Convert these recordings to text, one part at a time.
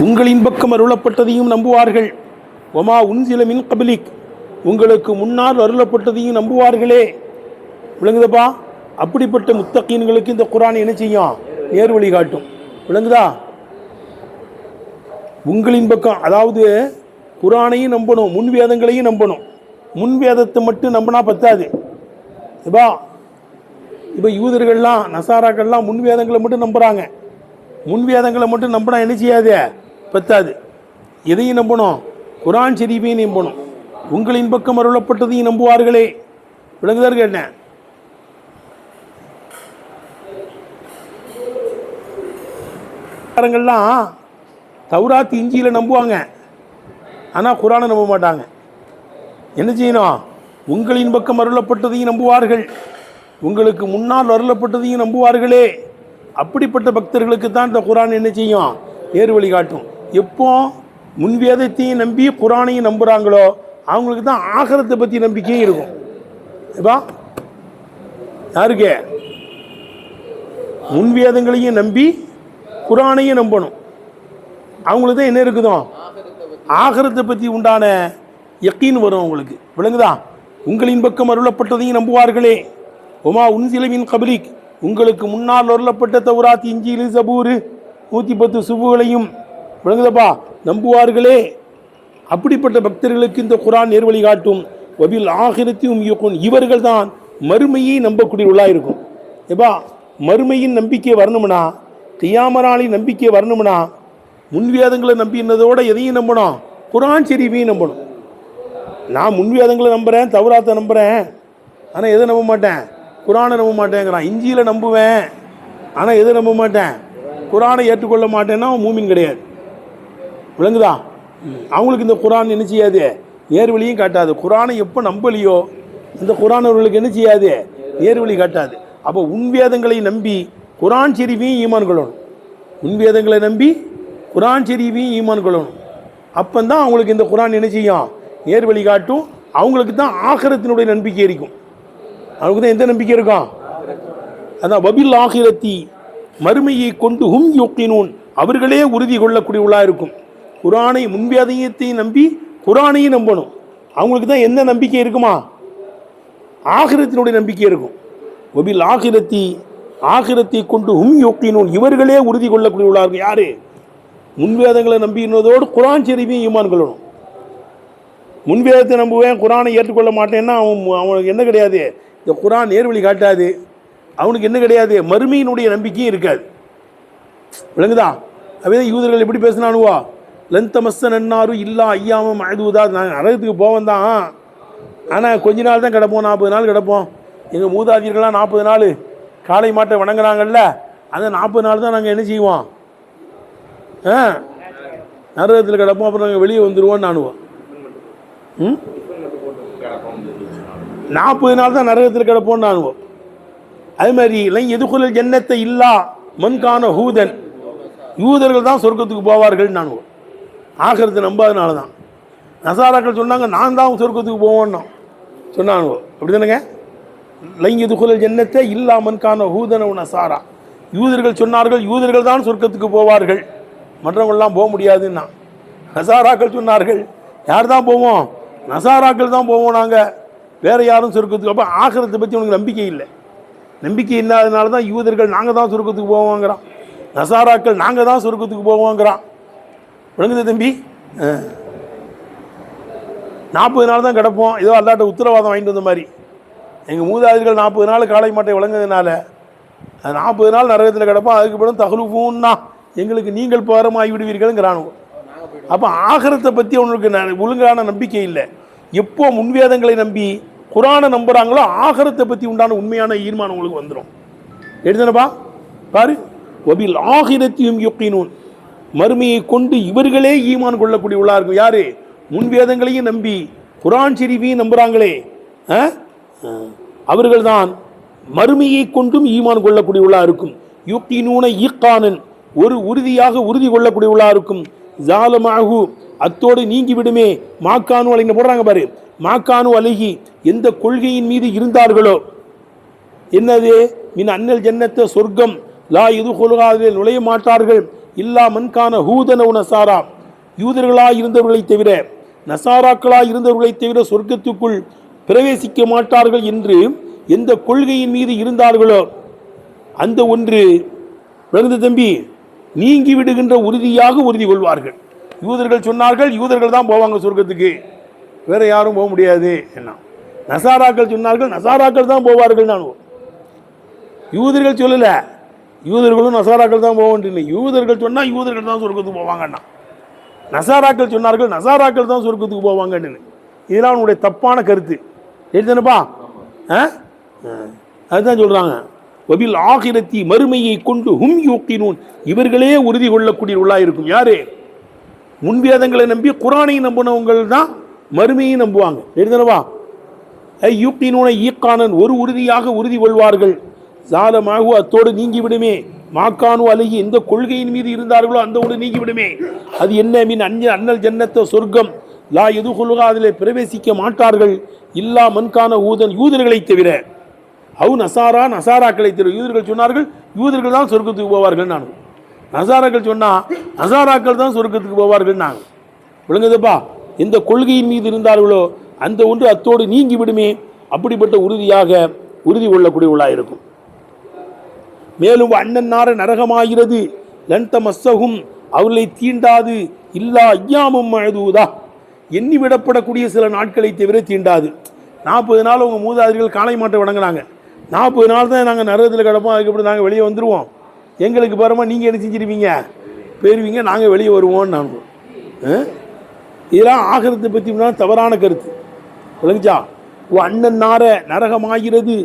உங்களின் பக்கம் அருளப்பட்டதையும் நம்புவார்கள். ஒமா உன்சில மின் கபிலிக், உங்களுக்கு முன்னால் அருளப்பட்டதையும் நம்புவார்களே. விளங்குதப்பா? அப்படிப்பட்ட முத்தகீன்களுக்கு இந்த குர்ஆன் என்ன செய்யும்? நேர் வழி காட்டும். விளங்குதா? உங்களின் பக்கம், அதாவது குர்ஆனையும் நம்பணும், முன் வேதங்களையும் நம்பணும். முன் வேதத்தை மட்டும் நம்பினா பத்தாது. இப்போ யூதர்கள்லாம் நசாராக்கள்லாம் முன் வேதங்களை மட்டும் நம்புகிறாங்க. முன் வேதங்களை மட்டும் நம்பினா என்ன செய்யாது? பத்தாது. எதையும் நம்பணும்? குர்ஆன் ஷரீஃபையும் நம்பணும். உங்களின் பக்கம் அருளப்பட்டதையும் நம்புவார்களே. விளங்குதா? கேட்டேன். தௌராத் இஞ்சியில நம்புவாங்க, ஆனால் குர்ஆனை நம்ப மாட்டாங்க. என்ன செய்யணும்? உங்களின் பக்கம் அருளப்பட்டதையும் நம்புவார்கள், உங்களுக்கு முன்னால் அருளப்பட்டதையும் நம்புவார்களே. அப்படிப்பட்ட பக்தர்களுக்கு தான் இந்த குர்ஆன் என்ன செய்யும்? நேர் வழி காட்டும். எப்போ முன்வேதத்தையும் நம்பி குர்ஆனையும் நம்புகிறாங்களோ அவங்களுக்கு தான் ஆகிரத்தை பற்றி நம்பிக்கையும் இருக்கும். இப்போ யாருக்கு? முன்வேதங்களையும் நம்பி குர்ஆனையும் நம்பணும். அவங்களுக்கு தான் என்ன இருக்குதோ? ஆகிரத்தை பற்றி உண்டான யக்கீன் வரும் அவங்களுக்கு. விளங்குதா? உங்களின் பக்கம் அருளப்பட்டதையும் நம்புவார்களே. ஒமா உன்சில மின் கபிலிக், உங்களுக்கு முன்னால் அருளப்பட்ட தௌராத் இஞ்சில் ஜபூர் 110 சுபுகளையும் விளங்குதப்பா நம்புவார்களே. அப்படிப்பட்ட பக்தர்களுக்கு இந்த குர்ஆன் நேர்வழி காட்டும். வபில் ஆகிரத்தியும் யூகுன், இவர்கள் தான் மறுமையை நம்பக்கூடியவர்களாக இருக்கும். எப்பா மறுமையின் நம்பிக்கை வரணும்னா, கியாமத் நம்பிக்கை வரணும்னா, முன்வேதங்களை நம்பினதோடு எதையும் நம்பணும்? குர்ஆன் ஷரீஃபையும் நம்பணும். நான் முன்வேதங்களை நம்புகிறேன், தௌராத்தை நம்புகிறேன், ஆனால் எதை நம்ப மாட்டேன்? குர்ஆனை நம்ப மாட்டேங்கிறான். இஞ்சியில் நம்புவேன், ஆனால் எதை நம்ப மாட்டேன்? குர்ஆனை ஏற்றுக்கொள்ள மாட்டேன்னா மூமின் கிடையாது. விளங்குதா? அவங்களுக்கு இந்த குர்ஆன் என்ன செய்யாது? நேர்வழியும் காட்டாது. குர்ஆனை எப்போ நம்பலையோ இந்த குர்ஆன் அவர்களுக்கு என்ன செய்யாது? நேர்வழி காட்டாது. அப்போ உன்வேதங்களை நம்பி குர்ஆன் ஷரீஃபையும் ஈமான் கொள்ளணும். உன்வேதங்களை நம்பி குர்ஆன் ஷரீஃபையும் ஈமான் கொள்ளணும். அப்போந்தான் அவங்களுக்கு இந்த குர்ஆன் என்ன செய்யும்? நேர்வழி காட்டும். அவங்களுக்கு தான் ஆகிரத்தினுடைய நம்பிக்கை இருக்கும். அவங்களுக்கு தான் எந்த நம்பிக்கை இருக்கும்? அதான் வபில் ஆகிரத்தி, மறுமையை கொண்டு ஹும் யூகினூன், அவர்களே உறுதி கொள்ளக்கூடியவர்களாக இருக்கும். குர்ஆனை முன்வேதத்தையும் நம்பி குர்ஆனையும் நம்பணும். அவங்களுக்கு தான் எந்த நம்பிக்கை இருக்குமா? ஆகிரத்தினுடைய நம்பிக்கை இருக்கும். வபில் ஆகிரத்தி, ஆகிரத்தை கொண்டு ஹும் யூகினூன், இவர்களே உறுதி கொள்ளக்கூடியவர்களாக இருக்கும். யாரு? முன்வேதங்களை நம்பினதோடு குர்ஆன் ஷரீஃபையும் ஈமான் கொள்ளணும். முன்வேதத்தை நம்புவேன், குர்ஆனை ஏற்றுக்கொள்ள மாட்டேன்னா அவனுக்கு என்ன கிடையாது? இந்த குர்ஆன் நேர்வழி காட்டாது. அவனுக்கு என்ன கிடையாது? மறுமையினுடைய நம்பிக்கையும் இருக்காது. விளங்குதா? அதே யூதர்கள் எப்படி பேசினானுவா? லந்தமஸ்ஸ நன்னாரு இல்லா ஐயாம மஅதூதா, நாங்கள் நரகத்துக்கு போவோம் தான், ஆனால் கொஞ்ச நாள் தான் கிடப்போம், 40 நாள் கிடப்போம். எங்கள் மூதாதியர்கள்லாம் 40 நாள் காளை மாட்டை வணங்குறாங்கல்ல, அந்த 40 நாள் தான் நாங்கள் என்ன செய்வோம்? நரகத்தில் கிடப்போம், அப்புறம் நாங்கள் வெளியே வந்துடுவோம். நானுவோம் 40 நாள் தான் நரகத்தில் கிடப்போம். நானுவோம். அதே மாதிரி இல்லை எதுகுல் ஜன்னத்தை இல்லா மன்கான ஹூதன், யூதர்கள் தான் சொர்க்கத்துக்கு போவார்கள். நானுவோம். ஆகிரத்தை நம்பாதனால தான் நசாராக்கள் சொன்னாங்க நான் தான் சொர்க்கத்துக்கு போவோன்னா சொன்னானுவோ. அப்படி தானேங்க? லை எதுகுல் ஜன்னத்தை இல்லா மன்கான ஹூதன் நசாரா, யூதர்கள் சொன்னார்கள் யூதர்கள் தான் சொர்க்கத்துக்கு போவார்கள், மற்றவங்கள்லாம் போக முடியாதுன்னா. நசாராக்கள் சொன்னார்கள் யார் தான் போவோம்? நசாராக்கள் தான் போவோம், நாங்கள் வேறு யாரும் சொர்க்கத்துக்கு. அப்போ ஆகிரத்தை பற்றி உனக்கு நம்பிக்கை இல்லை. நம்பிக்கை இல்லாதனால தான் யூதர்கள் நாங்கள் தான் சொர்க்கத்துக்கு போவோங்கிறான், நசாராக்கள் நாங்கள் தான் சொர்க்கத்துக்கு போவோங்கிறான். விளங்குது தம்பி? 40 நாள் தான் கிடப்போம், ஏதோ அல்லாட்ட உத்தரவாதம் வாங்கிட்டு வந்த மாதிரி. எங்கள் மூதாதிகள் 40 நாள் காளை மாட்டை வழங்குறதுனால 40 நாள் நரகத்தில் கிடப்போம். அதுக்கப்புறம் தகுலுஃபூன்னா, எங்களுக்கு நீங்கள் பாரமாகி விடுவீர்கள்ங்கிறானோ. அப்போ ஆகிரத்தை பற்றி அவனுக்கு ஒழுங்கான நம்பிக்கை இல்லை. எப்போ முன்வேதங்களை நம்பி குர்ஆனை நம்புகிறாங்களோ ஆகிரத்தை பற்றி உண்டான உண்மையான ஈமான் உங்களுக்கு வந்துடும். எடுத்தனப்பா பாரு. வபில் ஆகிரத்தியும் யுக்னூன், மறுமையை கொண்டு இவர்களே ஈமான் கொள்ளக்கூடியவர்களாக இருக்கும். யாரு? முன்வேதங்களையும் நம்பி குர்ஆன் ஷரீஃபையும் நம்புகிறாங்களே, அவர்கள் தான் மறுமையை கொண்டும் ஈமான் கொள்ளக்கூடியவர்களாக இருக்கும். யுக்னூன ஈக்கானன், ஒரு உறுதியாக உறுதி கொள்ளக்கூடியவர்களாக இருக்கும். ஜாலமாகு, அத்தோடு நீங்கி விடுமே. மாக்கானு அலைங்க போடுறாங்க பாரு. மாக்கானு அழகி, எந்த கொள்கையின் மீது இருந்தார்களோ. என்னது? மின் அன்னல் ஜன்னத்தை, சொர்க்கம், லா இது கொள்காதில் நுழைய மாட்டார்கள். இல்லா மன்கான ஹூதனவு நசாரா, யூதர்களாய் இருந்தவர்களை தவிர நசாராக்களாய் இருந்தவர்களை தவிர சொர்க்கத்துக்குள் பிரவேசிக்க மாட்டார்கள் என்று எந்த கொள்கையின் மீது இருந்தார்களோ அந்த ஒன்று விளங்குது தம்பி, நீங்கி விடுகின்ற உறுதியாக உறுதி கொள்வார்கள். யூதர்கள் சொன்னார்கள் யூதர்கள் தான் போவாங்க சொர்க்கத்துக்கு, வேற யாரும் போக முடியாது என்ன. நசாராக்கள் சொன்னார்கள் நசாராக்கள் தான் போவார்கள். நான் யூதர்கள் சொல்லல, யூதர்களும் நசாராக்கள் தான் போவாங்க. யூதர்கள் சொன்னா யூதர்கள் தான் சொர்க்கத்துக்கு போவாங்கன்னா, நசாராக்கள் சொன்னார்கள் நசாராக்கள் தான் சொர்க்கத்துக்கு போவாங்கன்னு. இதெல்லாம் அவனுடைய தப்பான கருத்து. எழுதுனப்பா, அதுதான் சொல்றாங்க. வபில் ஆகிரத்தி, மறுமையை கொண்டு ஹும் யூக்கினூன், இவர்களே உறுதி கொள்ளக்கூடியவர்களாக இருக்கும். யாரு? முன்வேதங்களை நம்பி குரானை நம்பினவங்கள் தான் மறுமையை நம்புவாங்க. எழுதுனவா, யூக்கினூன ஈக்கானன், ஒரு உறுதியாக உறுதி கொள்வார்கள். ஜாலமாகு, அத்தோடு நீங்கிவிடுமே. மாக்கானு அழகி, எந்த கொள்கையின் மீது இருந்தார்களோ அந்த ஒன்று நீங்கிவிடுமே. அது என்ன? மீன் அண்ணல் ஜன்னத்த, சொர்க்கம். லா எது கொள்கா, அதில் பிரவேசிக்க மாட்டார்கள். இல்லா மன்கான ஊதன், யூதர்களை தவிர. அவு நசாரா, நசாராக்களை தவிர. யூதர்கள் சொன்னார்கள் யூதர்கள் தான் சொர்க்கத்துக்கு போவார்கள். நான் நசாராக்கள் சொன்னா நசாராக்கள் தான் சொர்க்கத்துக்கு போவார்கள். நாங்கள் விளங்குதுப்பா. எந்த கொள்கையின் மீது இருந்தார்களோ அந்த ஒன்று அத்தோடு நீங்கி விடுமே. அப்படிப்பட்ட உறுதியாக உறுதி கொள்ளக்கூடியவர்களாக இருக்கும். மேலும் அண்ணன் நார நரகமாகிறது. லன்த மஸ்ஸகும், அவர்களை தீண்டாது. இல்லா ஐயாமும் அழுதுவதா, எண்ணி விடப்படக்கூடிய சில நாட்களை தவிர தீண்டாது. 40 நாள் உங்கள் மூதாதிரிகள் காளை மாட்டை வணங்கினாங்க. 40 நாள் தான் நாங்கள் நரகத்தில் கிடப்போம். அதுக்கப்புறம் நாங்கள் வெளியே வந்துடுவோம். எங்களுக்கு பாருமா நீங்கள் என்ன செஞ்சிருவீங்க? போயிருவீங்க, நாங்கள் வெளியே வருவோம். நாங்கள் இதெல்லாம் ஆகிறதை பற்றி தவறான கருத்து. விளங்குச்சா? அண்ணன் நார நரகமாகிறது.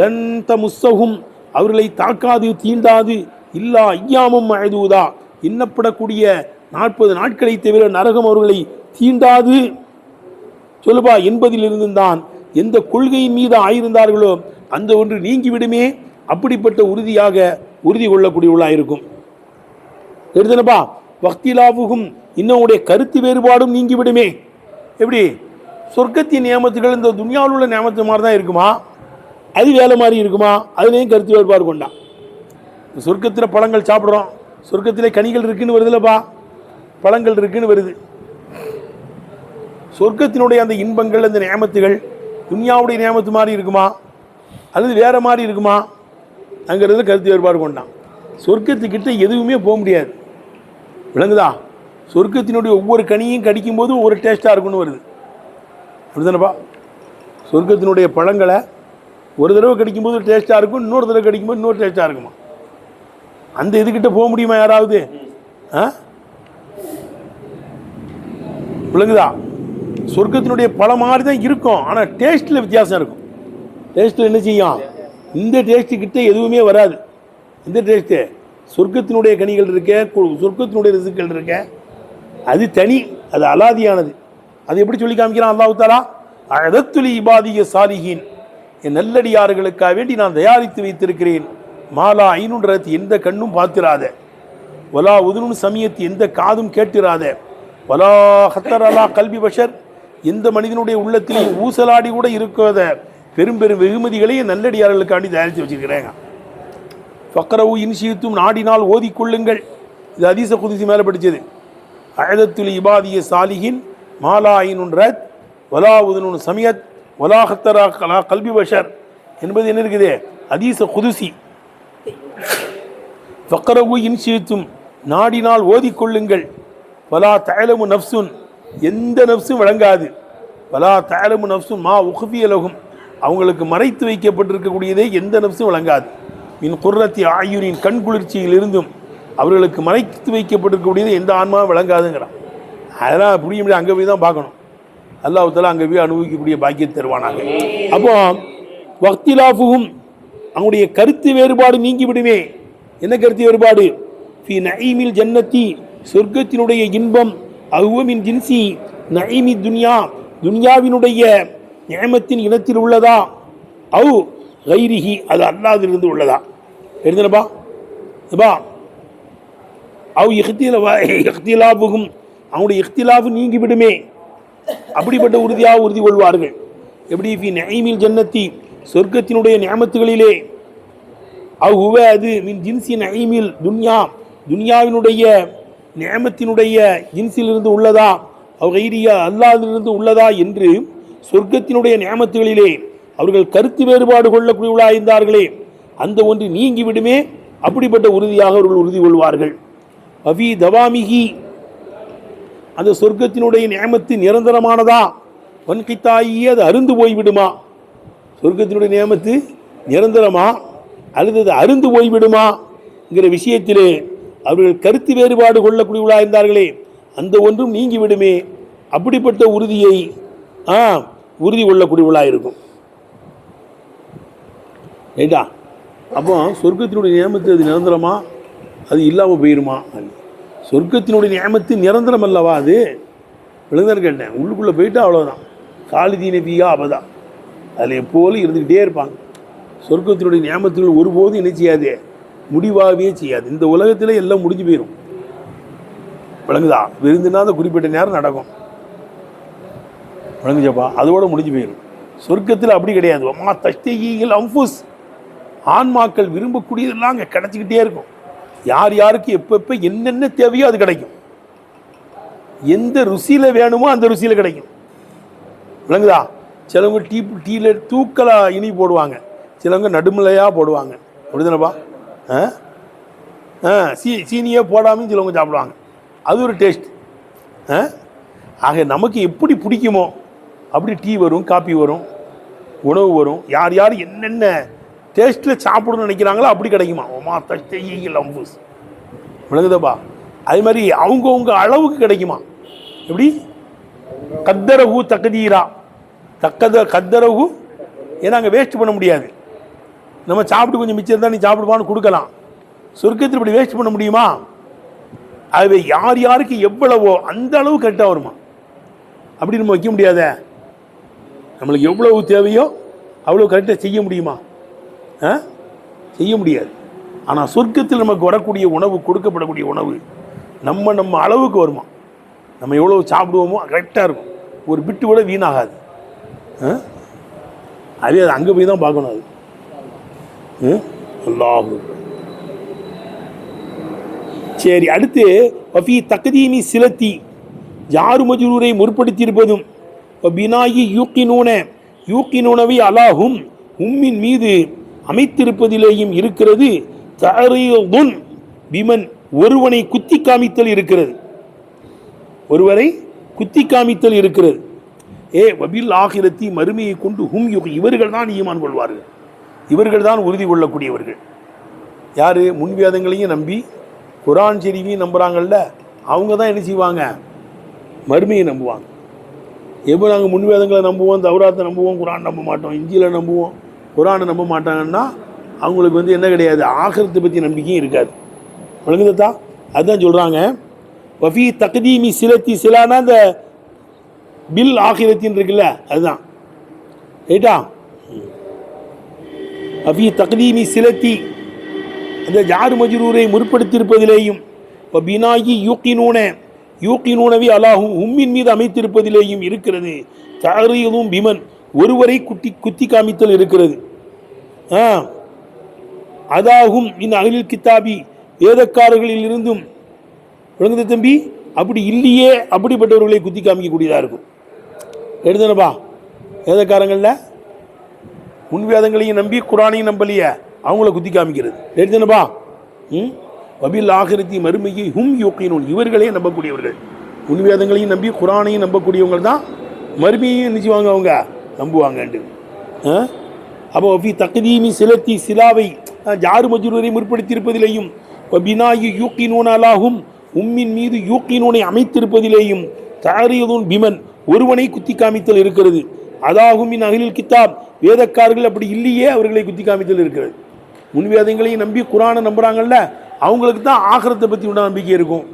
லன்த முஸ்ஸகும், அவர்களை தாக்காது தீண்டாது. இல்லா ஐயாமும் அழுதுவதா, எண்ணப்படக்கூடிய 40 நாட்களை தவிர நரகம் அவர்களை தீண்டாது. சொல்லுபா, என்பதிலிருந்து தான் எந்த கொள்கையின் மீது ஆயிருந்தார்களோ அந்த ஒன்று நீங்கிவிடுமே. அப்படிப்பட்ட உறுதியாக உறுதி கொள்ளக்கூடியவர்களாக இருக்கும். எடுத்தனப்பா, வக்திலாவுகும், இன்னுடைய கருத்து வேறுபாடும் நீங்கிவிடுமே. எப்படி? சொர்க்கத்தின் நியமத்துகள் இந்த துன்யாவில் உள்ள நியமத்து மாதிரி தான் இருக்குமா? அது வேலை மாதிரி இருக்குமா? அதுலேயும் கருத்து வேறுபாடு கொண்டான். சொர்க்கத்தில் பழங்கள் சாப்பிட்றோம், சொர்க்கத்தில் கனிகள் இருக்குன்னு வருதுல்லப்பா, பழங்கள் இருக்குன்னு வருது. சொர்க்கத்தினுடைய அந்த இன்பங்கள், அந்த நியமத்துகள் துன்யாவுடைய நியமத்து மாதிரி இருக்குமா அல்லது வேற மாதிரி இருக்குமா? அங்கிறதுல கருத்து வேறுபாடு கொண்டான். சொர்க்கத்துக்கிட்ட எதுவுமே போக முடியாது. விளங்குதா? சொர்க்கத்தினுடைய ஒவ்வொரு கனியும் கடிக்கும் போது ஒரு டேஸ்ட்டாக இருக்குன்னு வருது. அப்படிதானப்பா? சொர்க்கத்தினுடைய பழங்களை ஒரு தடவை கடிக்கும்போது டேஸ்ட்டாக இருக்கும், இன்னொரு தடவை கடிக்கும்போது இன்னொரு டேஸ்ட்டாக இருக்குமா? அந்த இதுக்கிட்ட போக முடியுமா யாராவது? விளங்குதா? சொர்க்கத்தினுடைய பழம் மாதிரி தான் இருக்கும், ஆனால் டேஸ்ட்டில் வித்தியாசம் இருக்கும். டேஸ்ட்டில் என்ன செய்யும்? இந்த டேஸ்ட்டு கிட்ட எதுவுமே வராது. இந்த டேஸ்ட்டு சொர்க்கத்தினுடைய கனிகள் இருக்க, சொர்க்கத்தினுடைய ரிசுக்கள் இருக்க, அது தனி, அது அலாதியானது. அது எப்படி சொல்லி காமிக்கிறான் அல்லாஹ் தஆலா? அஅதத்துலி இபாதிய சாலிஹீன், என் நல்லடியார்களுக்காக வேண்டி நான் தயாரித்து வைத்திருக்கிறேன். மாலா ஐனுன்றது, எந்த கண்ணும் பார்த்திராத. வலா உதுனுன் சமியத்து, எந்த காதும் கேட்டிராத. வலா ஹத்தர் அலா கல்வி பஷர், எந்த மனிதனுடைய உள்ளத்திலேயும் ஊசலாடி கூட இருக்காத பெரும் பெரும் வெகுமதிகளை நல்லடியார்களுக்காண்டி தயாரித்து வச்சிருக்கிறேங்க. ஃபக்ரவு இன்ஷித்தும், நாடினால் ஓதிக்கொள்ளுங்கள். இது ஹதீஸ குதுஸி மேலே படித்தது. அஅதத்துல் இபாதிய சாலிஹின் மாலா ஐனுன் ரத் வலா உதுனுன் சமியத் வலா ஹத்தர் அலா கல்வி பஷர் என்பது என்ன இருக்குது? ஹதீஸ குதுஸி. ஃபக்ரவு இன்ஷித்தும், நாடினால் ஓதிக்கொள்ளுங்கள். வலா தஅலமு நஃப்சுன், எந்த நஃப்ஸும் வழங்காது. வலா தஅலமு நஃப்சுன் மா உக்ஃபிய லஹும், அவங்களுக்கு மறைத்து வைக்கப்பட்டிருக்கக்கூடியதை எந்த நஃப்ஸும் வழங்காது. மின் குர்ரத்தி ஆயுனின், கண் குளிர்ச்சியிலிருந்தும் அவர்களுக்கு மறைத்து வைக்கப்பட்டிருக்கக்கூடியதை எந்த ஆன்மாவும் வழங்காதுங்கிறான். அதெல்லாம் புரிய முடியாது, அங்கே போய் தான் பார்க்கணும். அல்லாஹ் தஆலா அங்கே போய் அனுபவிக்கக்கூடிய பாக்கியத்தை தருவானாங்க. அப்போ வக்திலாஃபுஹும், அவங்களுடைய கருத்து வேறுபாடு நீங்கிவிடுமே. என்ன கருத்து வேறுபாடு? ஃபி நஈமில் ஜன்னத்தி, சொர்க்கத்தினுடைய இன்பம். அஹ்வமின் ஜின்சி நஈமி துன்யா, துன்யாவினுடைய நியமத்தின் இனத்தில் உள்ளதா? அவு கைரிஹி, அது அல்லாதிலிருந்து உள்ளதா? எழுதுனப்பா பா. அவு இஹ்திலாஃபுகும், அவங்களுடைய இஹ்திலாஃபு நீங்கிவிடுமே. அப்படிப்பட்ட உறுதியாக உறுதி கொள்வார்கள். எப்படி? ஃபி நஈமில் ஜன்னத்தி, சொர்க்கத்தினுடைய நியமத்துகளிலே. அஹ்வ, அது மின் ஜின்சி நஈமில் துன்யா, துனியாவினுடைய நியமத்தினுடைய ஜின்ஸிலிருந்து உள்ளதா கைரியா அல்லாதிலிருந்து உள்ளதா என்று சொர்க்கத்தினுடைய நியமத்துகளிலே அவர்கள் கருத்து வேறுபாடு கொள்ளக்கூடியவர்களாயிருந்தார்களே அந்த ஒன்று நீங்கிவிடுமே, அப்படிப்பட்ட உறுதியாக அவர்கள் உறுதி கொள்வார்கள். அபி தவாமிகி, அந்த சொர்க்கத்தினுடைய நியமத்து நிரந்தரமானதா, வன்கித்தாயி அது அருந்து போய்விடுமா, சொர்க்கத்தினுடைய நியமத்து நிரந்தரமா அல்லது அது அருந்து போய்விடுமாங்கிற விஷயத்திலே அவர்கள் கருத்து வேறுபாடு கொள்ளக்கூடியவர்களாக இருந்தார்களே அந்த ஒன்றும் நீங்கிவிடுமே, அப்படிப்பட்ட உறுதியை உறுதி கொள்ளக்கூடியவர்களாக இருக்கும். ரைட்டா? அப்போ சொர்க்கத்தினுடைய நியமத்து அது நிரந்தரமா, அது இல்லாமல் போயிருமா? சொர்க்கத்தினுடைய நியமத்து நிரந்தரம் அல்லவா, அது விழுந்தன்னு கேட்டேன். உள்ளுக்குள்ளே போயிட்டு அவ்வளோதான், காலிதீன பியா அபதா, அதில் எப்போதும் இருந்துக்கிட்டே இருப்பாங்க. சொர்க்கத்தினுடைய நியமத்துகள் ஒருபோதும் என்ன செய்யாது, முடிவாகவே செய்யாது. இந்த உலகத்தில் எல்லாம் முடிஞ்சு போயிடும். விளங்குதா? விருந்துனா அந்த குறிப்பிட்ட நேரம் நடக்கும். விளங்குச்சப்பா? அதோடு முடிஞ்சு போயிடும். சொர்க்கத்தில் அப்படி கிடையாது. அம்மா தஷ்டீகள் அம்புஸ், ஆன்மாக்கள் விரும்பக்கூடியதெல்லாம் அங்கே கிடச்சிக்கிட்டே இருக்கும். யார் யாருக்கு எப்போ என்னென்ன தேவையோ அது கிடைக்கும். எந்த ருசியில் வேணுமோ அந்த ருசியில் கிடைக்கும். விளங்குதா? சிலவங்க டீயில் தூக்கலாக இனி போடுவாங்க, சிலவங்க நடுமலையாக போடுவாங்க. அப்படிதானப்பா? சீனியே போடாமல் சிலவங்க சாப்பிடுவாங்க. அது ஒரு டேஸ்ட். ஆக நமக்கு எப்படி பிடிக்குமோ அப்படி டீ வரும், காப்பி வரும், உணவு வரும். யார் யார் என்னென்ன டேஸ்ட்டில் சாப்பிடணும்னு நினைக்கிறாங்களோ அப்படி கிடைக்குமா. ஒமா தஷ்டீகள் அம்புஸ். விளங்குதப்பா? அது மாதிரி அவங்கவுங்க அளவுக்கு கிடைக்குமா. எப்படி? கத்தரகு தக்கதீரா, கத்தரகு. ஏன்னா அங்கே வேஸ்ட் பண்ண முடியாது. நம்ம சாப்பிட்டு கொஞ்சம் மிச்சம் இருந்தால் நீ சாப்பிடுவான்னு கொடுக்கலாம். சொர்க்கத்தில் இப்படி வேஸ்ட் பண்ண முடியுமா? அது யார் யாருக்கு எவ்வளவோ அந்த அளவு கரெக்டாக வருமா. அப்படி நம்ம வைக்க முடியாத. நம்மளுக்கு எவ்வளவு தேவையோ அவ்வளோ கரெக்டாக செய்ய முடியுமா? செய்ய முடியாது. ஆனால் சொர்க்கத்தில் நமக்கு வரக்கூடிய உணவு, கொடுக்கப்படக்கூடிய உணவு நம்ம அளவுக்கு வருமா. நம்ம எவ்வளோ சாப்பிடுவோமோ கரெக்டாக இருக்கும். ஒரு பிட்டு கூட வீணாகாது. அது அங்கே போய் தான் பார்க்கணும். அது அல்லாஹ். சரி, அடுத்து வஃபி தக்தீமி சிலத்தி, ஜாரு மஜ்ரூரை முற்படுத்தியிருப்பதும், பினாயி யூக்கினூனவை அலாஹும் உம்மின் மீது அமைத்திருப்பதிலேயும் இருக்கிறது. தஅரீதுன் பிமன், ஒருவனை குத்தி காமித்தல் இருக்கிறது. ஒருவரை குத்தி காமித்தல் இருக்கிறது. வபில் ஆகிரத்தி, மறுமையை கொண்டு ஹும் யுக், இவர்கள் தான் ஈமான் கொள்வார்கள், இவர்கள் தான் உறுதி கொள்ளக்கூடியவர்கள். யார்? முன்வேதங்களையும் நம்பி குரான் ஷரீஃபையும் நம்புகிறாங்கல்ல, அவங்க தான் என்ன செய்வாங்க, மறுமையை நம்புவாங்க. எப்போ நாங்கள் முன்வேதங்களை நம்புவோம், தௌராத்தை நம்புவோம், குரான் நம்ப மாட்டோம், இஞ்சில நம்புவோம், குரானை நம்ப மாட்டாங்கன்னா அவங்களுக்கு வந்து என்ன கிடையாது, ஆகிரத்தை பற்றி நம்பிக்கையும் இருக்காது. வழங்குதா? அதுதான் சொல்கிறாங்க. வஃபி தக்தீமி சிலத்தி, சிலானா அந்த பில் ஆகிரத்தின்னு இருக்குல்ல, அதுதான். ரைட்டா? வஃபி தக்தீமி சிலத்தி, அந்த ஜாரு மஜ்ரூரை முற்படுத்தியிருப்பதிலேயும், பினாயி யூக்கினூனவி அலாஹும் உம்மின் மீது அமைத்திருப்பதிலேயும் இருக்கிறது. தஅரீதும் பிமன், ஒருவரை குத்தி காமித்தல் இருக்கிறது. அதாகும் இன் அஹ்லில் கித்தாபி, வேதக்காரர்களில் இருந்தும். விளங்குது தம்பி? அப்படி இல்லையே அப்படிப்பட்டவர்களை குத்தி காமிக்கக்கூடியதாக இருக்கும். எடுத்துனப்பா, வேதக்காரங்களில் முன்வேதங்களையும் நம்பி குரானையும் நம்பலையே அவங்கள குத்தி காமிக்கிறது. எடுத்துனப்பா? வபில் ஆகிரத்தி, மறுமையை ஹும் யூக்கினூன், இவர்களே நம்பக்கூடியவர்கள். முன்வேதங்களையும் நம்பி குரானையும் நம்பக்கூடியவங்க தான் மறுமையையும் நினைச்சுவாங்க, அவங்க நம்புவாங்கண்டு. அப்போ வஃபி தக்தீமி சிலத்தி, சிலாவை ஜாரு மஜ்ரூரை முற்படுத்தியிருப்பதிலேயும், பினாயி யூக்கினூன் அலாஹும் உம்மின் மீது யூக்கினூனை அமைத்திருப்பதிலேயும், தஅரீதுன் பிமன், ஒருவனை குத்தி காமித்தல் இருக்கிறது. அதாகும் இன் அஹ்லில் கித்தாப், வேதக்காரர்கள் அப்படி இல்லையே அவர்களை குத்தி காமித்தல் இருக்கிறது. முன்வேதங்களையும் நம்பி குரானை நம்புகிறாங்கல்ல, அவங்களுக்கு தான் ஆகிரத்தை பற்றி உள்ள நம்பிக்கை இருக்கும்.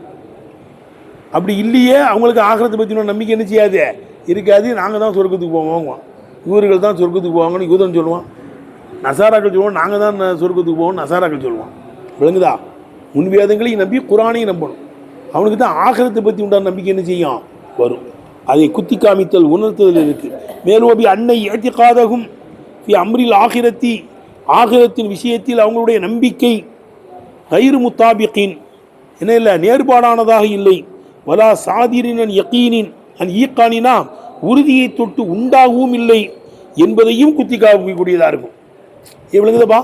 அப்படி இல்லையே அவங்களுக்கு ஆகிரத்தை பற்றி உள்ள நம்பிக்கை என்ன செய்யாது, இருக்காது. நாங்கள் தான் சொர்க்கத்துக்கு போவோம், இவர்கள் தான் சொர்க்கத்துக்கு போவாங்கன்னு யூதன் சொல்லுவான். நசாராக்கள் சொல்லுவோம், நாங்கள் தான் சொர்க்கத்துக்கு போவோம் நசாராக்கள் சொல்லுவான். விளங்குதா? முன்வேதங்களையும் நம்பி குரானையும் நம்பணும். அவனுக்கு தான் ஆகிரத்தை பற்றி உண்டான நம்பிக்கை என்ன செய்யும், வரும். அதை குத்தி காமித்தல், உணர்த்துதல் இருக்குது. மேலும் அப்படி அன்னை ஏத்திகாதகும் அம்ரில் ஆகிரத்தி, ஆகிரத்தின் விஷயத்தில் அவங்களுடைய நம்பிக்கை கைரு முத்தாபிகின், என்ன இல்லை, நேர்பாடானதாக இல்லை. வலா சாதிரின் அன் யக்கீனின் அன் ஈக்கானினா உறுதியை தொட்டு உண்டாகவும் இல்லை என்பதையும் குத்தி காமிக்கூடியதாக இருக்கும். விளங்குதப்பா?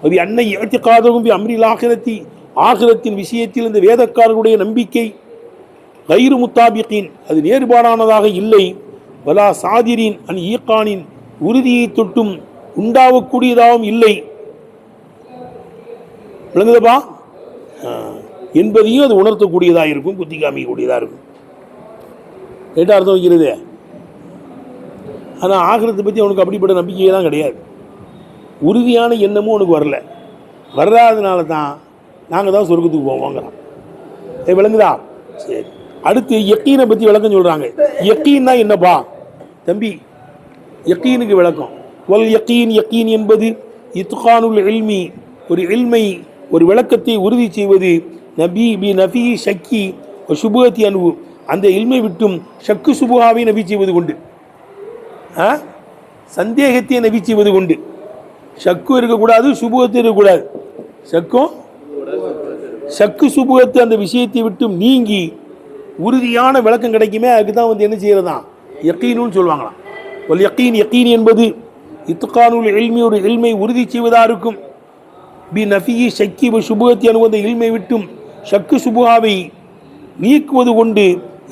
அது அன்னை ஏத்திக்காதவும் அம்ரில் ஆகிரத்தி, ஆகிரத்தின் விஷயத்தில் இந்த வேதக்காரர்களுடைய நம்பிக்கை கைரு முத்தாபிக்கின் அது நேர்பாடானதாக இல்லை. வலா சாதிரின் அன் ஈக்கானின் உறுதியை தொட்டும் உண்டாகக்கூடியதாகவும் இல்லை. விளங்குதப்பா? என்பதையும் அது உணர்த்தக்கூடியதாக இருக்கும், குத்தி காமிக்கக்கூடியதாக இருக்கும். கேட்ட அர்த்தம் வைக்கிறது. ஆனால் ஆகிரத்தை பற்றி அவனுக்கு அப்படிப்பட்ட நம்பிக்கையெல்லாம் கிடையாது. உறுதியான எண்ணமும் அவனுக்கு வரல. வராதனால தான் நாங்கள் தான் சொர்க்கத்துக்கு போவோங்கிறான். விளங்குதா? சரி, அடுத்து யக்கீனை பற்றி விளக்கம் சொல்கிறாங்க. யக்கீன்னா என்னப்பா தம்பி? யக்கீனுக்கு விளக்கம், வல் யக்கீன், யக்கீன் என்பது இத்கானுல் இல்மி, ஒரு இல்மை, ஒரு விளக்கத்தை உறுதி செய்வது, நபி பி நபி ஷக்கி சுபுகத்தி அனுபு, அந்த இல்மை விட்டும் ஷக்கு சுபுகாவை நபி செய்வது கொண்டு, சந்தேகத்தை நபி செய்வது கொண்டு. ஷக்கும் இருக்கக்கூடாது, சுபுகத்தை இருக்கக்கூடாது. ஷக்கு சுபுகத்தை அந்த விஷயத்தை விட்டும் நீங்கி உறுதியான விளக்கம் கிடைக்குமே, அதுக்கு தான் வந்து என்ன செய்யறதான் யக்கீனுன்னு சொல்லுவாங்களாம். வல் யக்கீன், யக்கீன் என்பது இத்கானுல் இல்மி, ஒரு இல்மை உறுதி செய்வதாக இருக்கும். பி நஃபியி ஷக்கி சுபுகத்தி அனுபவ இல்மை விட்டும் ஷக்கு சுபுகாவை நீக்குவது கொண்டு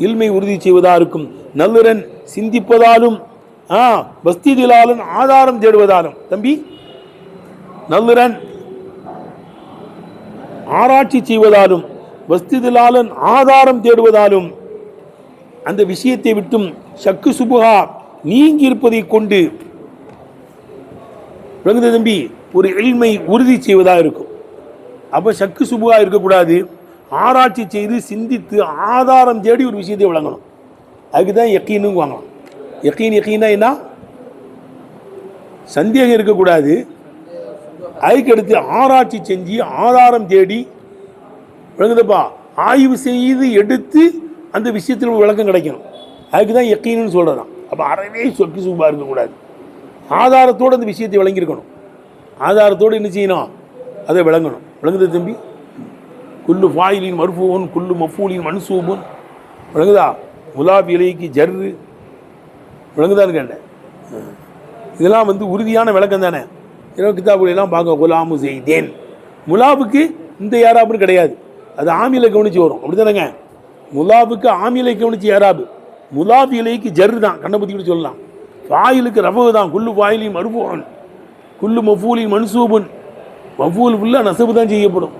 இல்மை உறுதி செய்வதாக இருக்கும். நல்லுரன் சிந்திப்பதாலும் பஸ்திதிலாலும் ஆதாரம் தேடுவதாலும். தம்பி, நல்லுரன் ஆராய்ச்சி செய்வதாலும் வஸ்திதிலாலும் ஆதாரம் தேடுவதாலும் அந்த விஷயத்தை விட்டும் ஷக்கு சுபுகா நீங்கி இருப்பதை கொண்டு தம்பி ஒரு இல்மை உறுதி செய்வதாக இருக்கும். அப்போ ஷக்கு சுபுகா இருக்கக்கூடாது. ஆராய்ச்சி செய்து சிந்தித்து ஆதாரம் தேடி ஒரு விஷயத்தை வழங்கணும். அதுக்கு தான் யக்கீனுங்க வாங்கலாம். யக்கீனா என்ன? சந்தேகம் இருக்கக்கூடாது. அதுக்கடுத்து ஆராய்ச்சி செஞ்சு ஆதாரம் தேடி விளங்குதப்பா, ஆய்வு செய்து எடுத்து அந்த விஷயத்தில் விளக்கம் கிடைக்கணும். அதுக்கு தான் யக்கீனுன்னு சொல்கிறதான். அப்போ அறவே சொக்கு சுபா இருக்கக்கூடாது. ஆதாரத்தோடு அந்த விஷயத்தை விளங்கியிருக்கணும். ஆதாரத்தோடு என்ன செய்யணும்? அதை விளங்கணும். விளங்குது தம்பி? குல்லு ஃபாயிலின் மர்ஃபூன் குல்லு மஃபூலின் மன்சூபுன். விளங்குதா? முலாப் இலைக்கு ஜர்ரு. விளங்குதான்னு கேட்டேன். இதெல்லாம் வந்து உறுதியான விளக்கம் தானே. இரவு கிதாபுலாம் பார்க்க குலாமு செய்தேன். முலாபுக்கு இந்த ஏராபுன்னு கிடையாது, அது ஆமிலை கவனித்து வரும். அப்படி தானேங்க? முலாபுக்கு ஆமிலை கவனித்து ஏராபு, முலாப் இலைக்கு ஜர்ரு தான், கண்ணை பற்றி கூட சொல்லலாம். ஃபாயிலுக்கு ரஃபு தான். குல்லு ஃபாயிலின் மர்ஃபூன் குல்லு மஃபூலின் மன்சூபுன். மஃபூல் ஃபுல்லாக நசபு தான் செய்யப்படும்.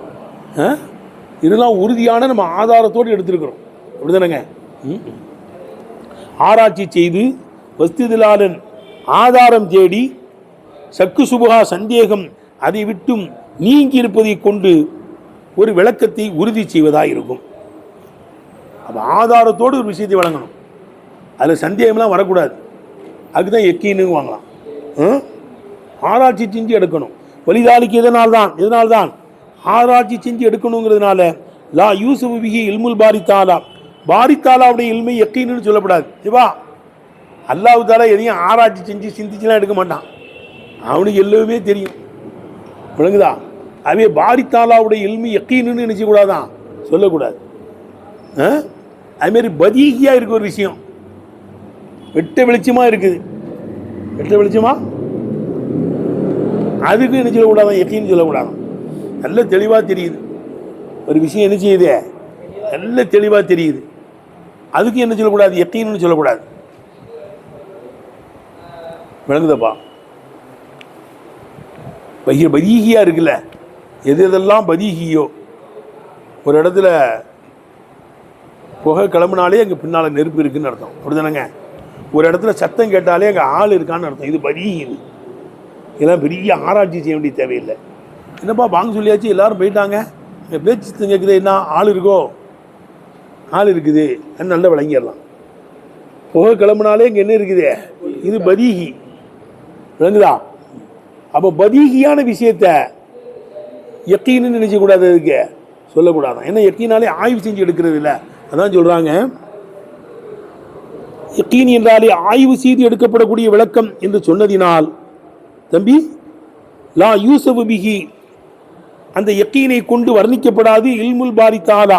இதெல்லாம் உறுதியான நம்ம ஆதாரத்தோடு எடுத்துருக்கிறோம். அப்படி தானேங்க? ஆராய்ச்சி செய்து வஸ்திதிலாலன் ஆதாரம் தேடி சக்கு சுபுகா சந்தேகம் அதை விட்டும் நீங்கி இருப்பதை கொண்டு ஒரு விளக்கத்தை உறுதி செய்வதாக இருக்கும். அப்போ ஆதாரத்தோடு ஒரு விஷயத்தை வழங்கணும். அதில் சந்தேகம்லாம் வரக்கூடாது. அதுக்குதான் யக்கீனு வாங்கலாம். ஆராய்ச்சி செஞ்சு எடுக்கணும். வலிதாலிக்கு எதனால்தான் ஆராய்ச்சி செஞ்சு எடுக்கணுங்கிறதுனால லா யூசுஃபு பிஹி இல்முல் பாரித்தாலா, பாரித்தாலாவுடைய இல்மை யக்கீனுன்னு சொல்லப்படாது. சிவா அல்லாஹ் தாலா எதையும் ஆராய்ச்சி செஞ்சு சிந்திச்சுலாம் எடுக்க மாட்டான். அவனுக்கு எல்லாமே தெரியும். விளங்குதா? அவே பாரித்தாலாவுடைய இல்மி யக்கீனுன்னு நினைச்சக்கூடாதான், சொல்லக்கூடாது. அதுமாரி பதீகியாக இருக்க ஒரு விஷயம் வெட்ட வெளிச்சமாக இருக்குது, வெட்ட வெளிச்சமா அதுக்கு என்ன சொல்லக்கூடாதான், யக்கீன்னு சொல்லக்கூடாதான். நல்ல தெளிவாக தெரியுது ஒரு விஷயம், என்ன செய்யுது? நல்ல தெளிவாக தெரியுது, அதுக்கு என்ன சொல்லக்கூடாது? யக்கீன்னு சொல்லக்கூடாது. விளங்குதப்பா? பதீகியாக இருக்குல்ல, எது எதெல்லாம் பதீகியோ. ஒரு இடத்துல புகை கிளம்புனாலே அங்கே பின்னால் நெருப்பு இருக்குன்னு அர்த்தம். அப்படி தானேங்க? ஒரு இடத்துல சத்தம் கேட்டாலே அங்கே ஆள் இருக்கான்னு அர்த்தம். இது பதீகி. இதெல்லாம் பெரிய ஆராய்ச்சி செய்ய வேண்டிய தேவையில்லை. என்னப்பா வாங்க சொல்லியாச்சு, எல்லாரும் போயிட்டாங்க, பேச்சு கேட்குது, என்ன ஆள் இருக்கோ? ஆள் இருக்குது, நல்லா விளங்கிடலாம். புகை கிளம்புனாலே இங்கே என்ன இருக்குது? இது பதீகி. விளங்குதா? அப்போ பதீகியான விஷயத்த யக்கீன்னு நினைச்சக்கூடாது, அதுக்கு சொல்லக்கூடாதான். ஏன்னா யக்கீனாலே ஆய்வு செஞ்சு எடுக்கிறது இல்லை. அதான் சொல்கிறாங்க, யக்கீன் என்றாலே ஆய்வு செய்து எடுக்கப்படக்கூடிய விளக்கம் என்று சொன்னதினால் தம்பி லா யூசுஃபு பிஹி அந்த யக்கீனை கொண்டு வர்ணிக்கப்படாது. இல்முல் பாரி தாலா,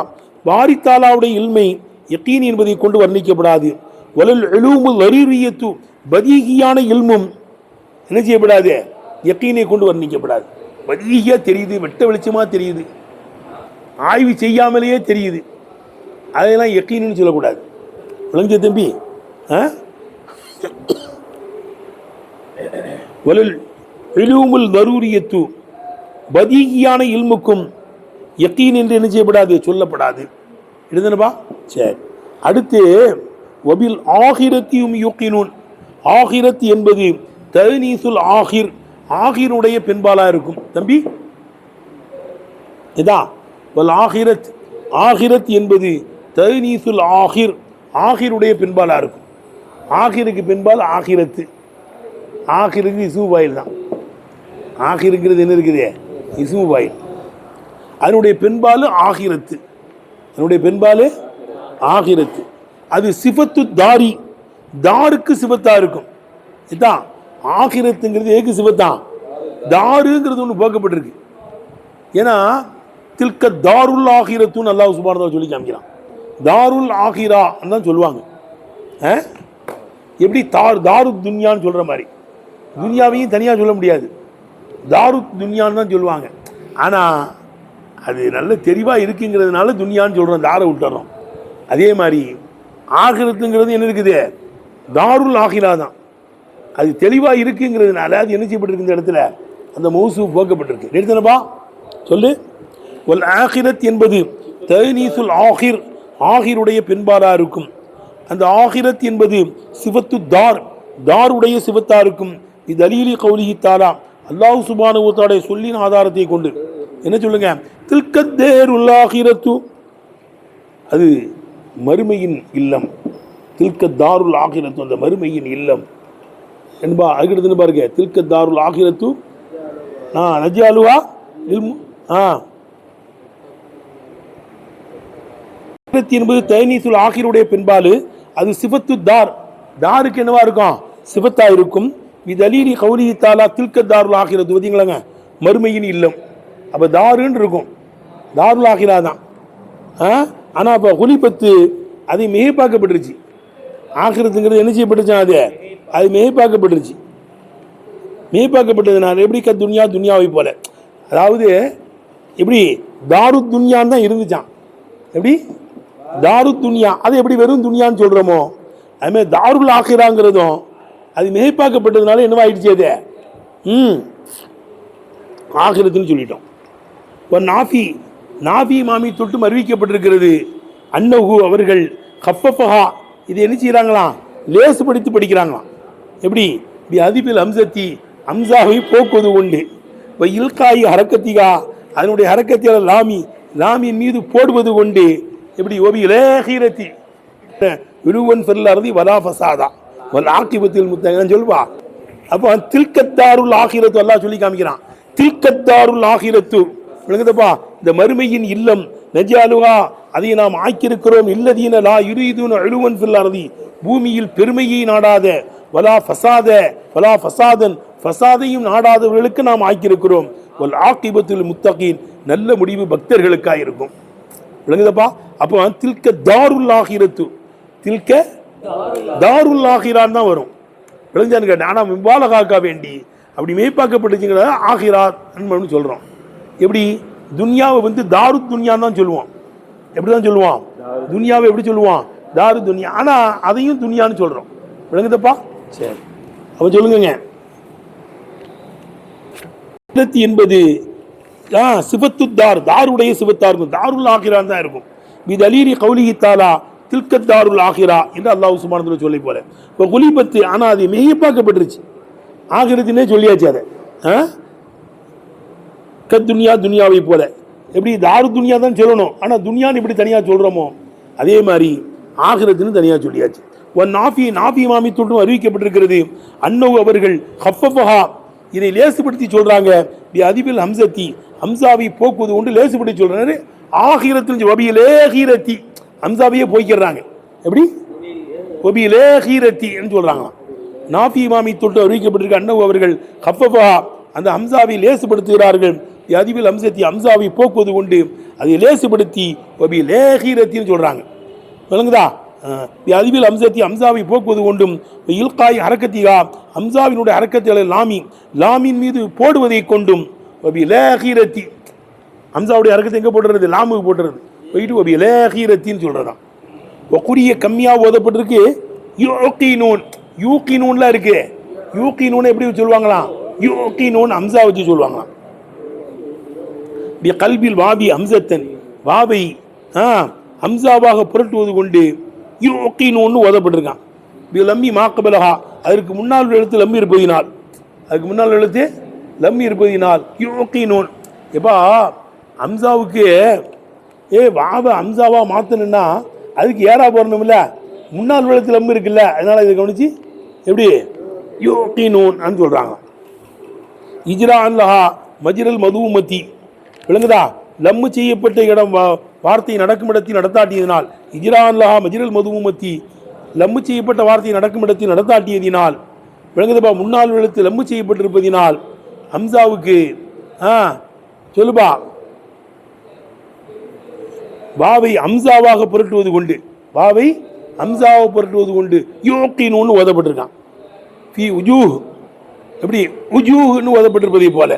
பாரி தாலாவுடைய இல்மை யக்கீன் என்பதை கொண்டு வர்ணிக்கப்படாது. வலல் உலூமுல் லரூரியத்து, பதீகியான இல்மும் என்ன செய்யப்படாது, யக்கீனை கொண்டு வர்ணிக்கப்படாது. பதீகியா தெரியுது, வெட்ட வெளிச்சமா தெரியுது, ஆய்வு செய்யாமலேயே தெரியுது, அதெல்லாம் யக்கீன்னு சொல்லக்கூடாது. விளங்கிய தம்பி? வலல் உலூமுல் லரூரியத்து, பதீகியான இல்முக்கும் யக்கீன் என்று என்ன செய்யப்படாது, சொல்லப்படாது. எழுதுனப்பா? சரி. அடுத்து வபில் ஆகிரத்தியும் யூக்கினூன், ஆகிரத் என்பது தனீசுல் ஆகிர், ஆகிருடைய பெண்பாலா இருக்கும். தம்பி இதா வல் ஆகிரத், ஆகிரத் என்பது தனீசுல் ஆகிர், ஆகிருடைய பெண்பாலா இருக்கும். ஆகிருக்கு பெண்பால் ஆகிரத்து, ஆகிருக்கு இஸ்மு வாயில் தான். ஆகிருங்கிறது என்ன இருக்குது, இஸ்மு வாயில். அதனுடைய பெண்பால் ஆகிரத்து, அதனுடைய பெண்பால் ஆகிரத்து. அது சிஃபத்து தாரி, தாருக்கு சிஃபத்தா இருக்கும். இதுதான் ஆகிரத்துங்கிறது ஏக்கு சிஃபத்தான், தாருங்கிறது ஒன்று போக்கப்பட்டிருக்கு. ஏன்னா தில்க தாருல் ஆகிரத்துன்னு அல்லாஹ் சுப்ஹானஹு வ தஆலா சொல்லி காமிக்கிறான். தாருல் ஆகிரா தான் சொல்லுவாங்க. எப்படி தாரு துன்யான்னு சொல்ற மாதிரி துன்யாவையும் தனியாக சொல்ல முடியாது, தாரு துன்யான்னு தான் சொல்லுவாங்க. ஆனால் அது நல்ல தெளிவாக இருக்குங்கிறதுனால துன்யான்னு சொல்கிறோம், தாரை விட்டுறோம். அதே மாதிரி ஆகிரத்துங்கிறது என்ன இருக்குது, தாருல் ஆகிரா தான். அது தெளிவாக இருக்குங்கிறதுனால அது என்ன செய்யப்பட்டிருக்கு, இந்த இடத்துல அந்த மௌசூ போக்கப்பட்டிருக்கு. எடுத்தனப்பா சொல்லு. வல் ஆகிரத் என்பது தனீசுல் ஆகிர், ஆகிருடைய பெண்பாலா இருக்கும். அந்த ஆகிரத் என்பது சிவத்து தார், தாருடைய சிவத்தா இருக்கும். இது அலீலி கௌலிஹி தஆலா, அல்லாஹ் சுப்ஹானஹு வ தஆலா சொல்லின் ஆதாரத்தை கொண்டு என்ன சொல்லுங்க, தில்கத்தேருல் ஆகிரத்து, அது மறுமையின் இல்லம். தில்க தாருல் ஆகிரத்து, அந்த மறுமையின் இல்லம் என்பா. அதுக்கிட்டு பாருங்க, தில்க தாருல் ஆகிரத்து நஜ்ஜாலுவா என்பது தனீசுல் ஆகிருடைய பெண்பாலு. அது சிஃபத்து தார், தாருக்கு என்னவா இருக்கும், சிஃபத்தா இருக்கும். இது அலீலி கௌலிஹி தஆலா தில்க தாருல் ஆகிரத்து, பார்த்தீங்களாங்க, மறுமையின் இல்லம். அப்போ தாருன்னு இருக்கும், தாருல் ஆகிரா தான். ஆனால் அப்போ குலிபத்து அது மிகைப்பாக்கப்பட்டுருச்சு. ஆகிரத்துங்கிறது என்ன செய்யப்பட்டுச்சா, அது மிகைப்பாக்கப்பட்டுருச்சு. மிகைப்பாக்கப்பட்டதுனால எப்படி துன்யா, துன்யாவை போல, அதாவது எப்படி தாரு துன்யான்னு தான் இருந்துச்சான். எப்படி தாரு துன்யா, அது எப்படி வெறும் துன்யான்னு சொல்கிறோமோ அதுமாதிரி தாருல் ஆகிராங்கிறதும் அது மிகைப்பாக்கப்பட்டதுனால என்னவாயிடுச்சு, அது ஆகிரத்துன்னு சொல்லிட்டோம். இப்போ நாஃபி மாமி தொட்டும் அறிவிக்கப்பட்டிருக்கிறது. அன்னஹு அவர்கள் கஃபஃபஹா, இது என்ன செய்கிறாங்களாம், லேசுபடுத்தி படிக்கிறாங்களாம். எப்படி அதிபில் ஹம்சத்தி, ஹம்சாவை போக்குவது கொண்டு, இப்போ இல்காயி ஹரக்கத்திகா, அதனுடைய ஹரக்கத்தியால் லாமி, லாமியின் மீது போடுவது கொண்டு, எப்படி ஒபி லேஹீரத்தி விழுவன் ஃபெல்லாரதி வலா ஃபசாதா வல் ஆக்கிபத்தில் முத்தகன்னு சொல்லுவா. அப்போ தில்கத்தாருல் ஆகிரத்து அல்லாஹ் சொல்லி காமிக்கிறான். தில்கத்தாருல் ஆகிரத்து விளங்குதப்பா, இந்த மறுமையின் இல்லம். நஜ்ஜாலுஹா, அதை நாம் ஆக்கியிருக்கிறோம். இல்லதீன லா யுரீதுன உலுவன் ஃபில் அர்தி, பூமியில் பெருமையை நாடாத, வலா ஃபசாத வலா ஃபசாதன், ஃபசாதையும் நாடாதவர்களுக்கு நாம் ஆக்கியிருக்கிறோம். வல் ஆக்கிபத்துல் முத்தகீன், நல்ல முடிவு பக்தர்களுக்காக இருக்கும். விளங்குதப்பா? அப்போ தில்க தாருல் ஆகிரத்து, தில்க தாருல் ஆகிரான் தான் வரும். விளங்குதான்னு கேட்டேன். ஆனால் முபாலகாக்கா வேண்டி அப்படி மேய்ப்பாக்கப்பட்டுச்சுங்கிறத ஆகிரான்னு சொல்கிறோம். எப்படி துன்யாவை தாரு துன்யான்னு தான் சொல்லுவோம். எப்படி தான் சொல்லுவான், துன்யாவை எப்படி சொல்லுவான், தாரு துன்யா. ஆனால் அதையும் துன்யான்னு சொல்கிறோம். விளங்குதப்பா? சரி, அப்போ சொல்லுங்க. என்பது சிவத்து தார், தாருடைய சிவத்தா இருக்கும், தாருல் ஆகிரான் தான் இருக்கும். இது அலீலி கௌலிஹி தஆலா தில்க தாருல் ஆகிரா என்று அல்லாஹ் சுப்ஹானஹு வ தஆலா சொல்லி போல. இப்போ குலிபத்து, ஆனால் அது மெய்யப்பாக்கப்பட்டுருச்சு, ஆகிரத்தினே சொல்லியாச்சு. அதை துன்யா, துன்யாவை போல. எப்படி தாரு துன்யா தான் சொல்லணும், ஆனால் துன்யான்னு எப்படி தனியாக சொல்கிறோமோ அதே மாதிரி ஆகிரத்துன்னு தனியாக சொல்லியாச்சு. நாஃபி மாமி தொட்டும் அறிவிக்கப்பட்டிருக்கிறது. அன்னஹு அவர்கள் ஹஃபஃபஹா, இதை லேசுபடுத்தி சொல்றாங்க. அதிபில் ஹம்சத்தி, ஹம்சாவை போக்குவது கொண்டு லேசுபடுத்தி சொல்றாரு. ஆகிரத்து ஒபியிலேஹீரத்தி, ஹம்சாவையே போய்க்கிறாங்க. எப்படி ஒபியிலேஹீரத்தி என்று சொல்றாங்க. நாஃபி மாமி தொட்டு அறிவிக்கப்பட்டிருக்க. அன்னஹு அவர்கள் ஹஃபஃபஹா, அந்த ஹம்சாவை லேசுபடுத்துகிறார்கள். அதிபில் ஹம்சத்தி ஹம்சாவை போக்குவது கொண்டு அதை லேசுபடுத்தி வபி லேஹீரத்தின்னு சொல்கிறாங்க. விளங்குதா? அதிபில் ஹம்சத்தி ஹம்சாவை போக்குவது கொண்டும் இல்காய் ஹரக்கத்திகா ஹம்சாவினுடைய ஹரக்கத்திகளை லாமின் மீது போடுவதை கொண்டும் வபி லேஹீரத்தி ஹம்சாவுடைய ஹரக்கத்தை எங்கே போட்டுறது? லாமுக்கு போட்டுறது. போயிட்டு வபி லேஹீரத்தின்னு சொல்கிறதான். ஒக்குரிய கம்மியாக ஓதப்பட்டிருக்கு. யூகீனூன் யூகீனூன்லாம் இருக்கு. யூகீனூன் எப்படி சொல்லுவாங்களாம்? யூகீனூன் ஹம்சா வச்சு சொல்லுவாங்களாம். கல்பில் வாபி ஹம்சத்தன் வாவை ஹம்சாவாக புரட்டுவது கொண்டு யூகீனூன்னு ஓதப்பட்டிருக்கான். லம்மி மாக்கபலஹா அதற்கு முன்னால் எழுத்து லம்மி இருப்பதினால் யூகீனூன். எப்பா ஹம்சாவுக்கு வாவை ஹம்சாவா மாற்றணுன்னா அதுக்கு ஏறா போடணும்ல, முன்னால் எழுத்து லம்மி இருக்குல்ல, அதனால இதை கவனிச்சு எப்படி யூகீனூன் சொல்றாங்க. இஜ்ரா அல்லஹா மஜ்ரல் மதுமதி விளங்குதா? லம்மு செய்யப்பட்ட இடம் வார்த்தை நடக்கும் இடத்தில் நடத்தாட்டியதினால் இஜ்ரா அல்லஹா மஜ்ரல் மதுமதி லம்மு செய்யப்பட்ட வார்த்தை நடக்கும் இடத்தில் நடத்தாட்டியதினால் விளங்குதப்பா. முன்னால் எழுத்து லம்மு செய்யப்பட்டிருப்பதினால் ஹம்சாவுக்கு சொல்லுபா வாவை ஹம்சாவாக புரட்டுவது கொண்டு யூகீனூன்னு ஓதப்பட்டிருக்கான். ஃபி உஜூஹ் எப்படி உஜூஹ்னு ஓதப்பட்டிருப்பதை போல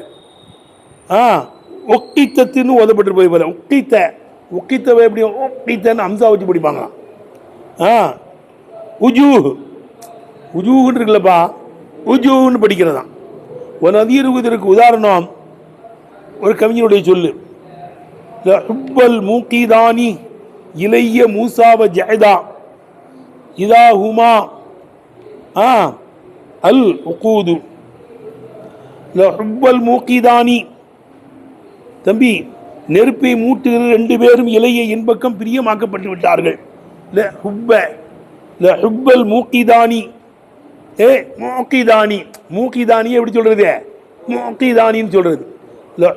ஒக்கித்தத்துன்னு ஓதப்பட்டிருப்பதை போல ஒக்கித்தவை எப்படி ஒக்கித்தன்னு ஹம்சா வச்சு படிப்பாங்களாம். உஜூஹ்ன்னு இருக்குல்லப்பா, உஜூஹ்னு படிக்கிறதான். ஒரு நதியிருவதற்கு உதாரணம் ஒரு கவிஞனுடைய சொல்லு. ஹுப்பல் மூக்கிதானி இலைய மூசாவ ஜயதா இதா ஹுமா அல் உகூது. ஹுப்பல் மூக்கிதானி தம்பி நெருப்பை மூட்டுகிற 2 பேரும் இலைய என்பக்கம் பிரியமாக்கப்பட்டு விட்டார்கள். ஹுப்பல் மூக்கிதானி மூக்கிதானி எப்படி சொல்றது? மூக்கிதானின்னு சொல்றது.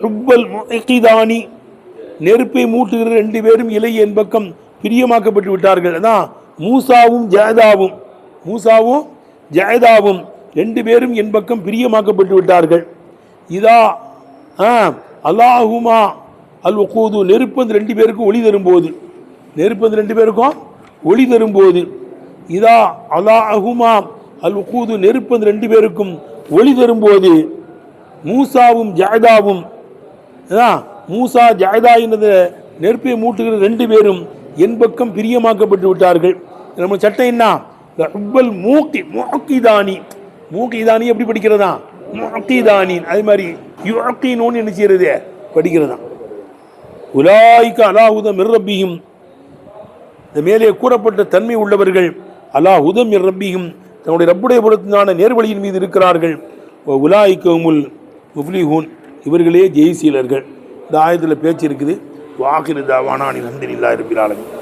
ஹுப்பல் மூக்கிதானி நெருப்பை மூட்டுகிற 2 பேரும் இலை என்பக்கம் பிரியமாக்கப்பட்டு விட்டார்கள். அதான் மூசாவும் ஜயதாவும் 2 பேரும் என்பக்கம் பிரியமாக்கப்பட்டு விட்டார்கள். இதா அல்லாஹுமா அல் உகூது நெருப்பு 2 பேருக்கும் ஒளி தரும்போது இதா அல்லாஹுமா அல் உகூது நெருப்பு 2 பேருக்கும் ஒளி தரும்போது மூசாவும் ஜயதாவும் மூசா ஜயதா என்ற நெருப்பை மூட்டுகிற 2 பேரும் என் பக்கம் பிரியமாக்கப்பட்டு விட்டார்கள். நம்ம சட்டம் என்ன? ஹுப்பல் மூக்கிதானி எப்படி படிக்கிறதா? மூக்கிதானி அதே மாதிரி யுகீனூன் என்ன செய்யறது? படிக்கிறதா. உலாயிக அலா ஹுதம் மிர் ரப்பிஹிம் இந்த மேலே கூறப்பட்ட தன்மை உள்ளவர்கள் அலா ஹுதம் மிர் ரப்பிஹிம் தன்னுடைய ரப்புடைய புறத்தினான நேர்வழியின் மீது இருக்கிறார்கள். உலாயிகமுல் முஃப்லிஹூன் இவர்களே ஜெயசீலர்கள். இந்த ஆயத்தில் பேச்சு இருக்குது. வாகிரு தாவானா அல்ஹம்துலில்லாஹி ரப்பில் ஆலமீன்.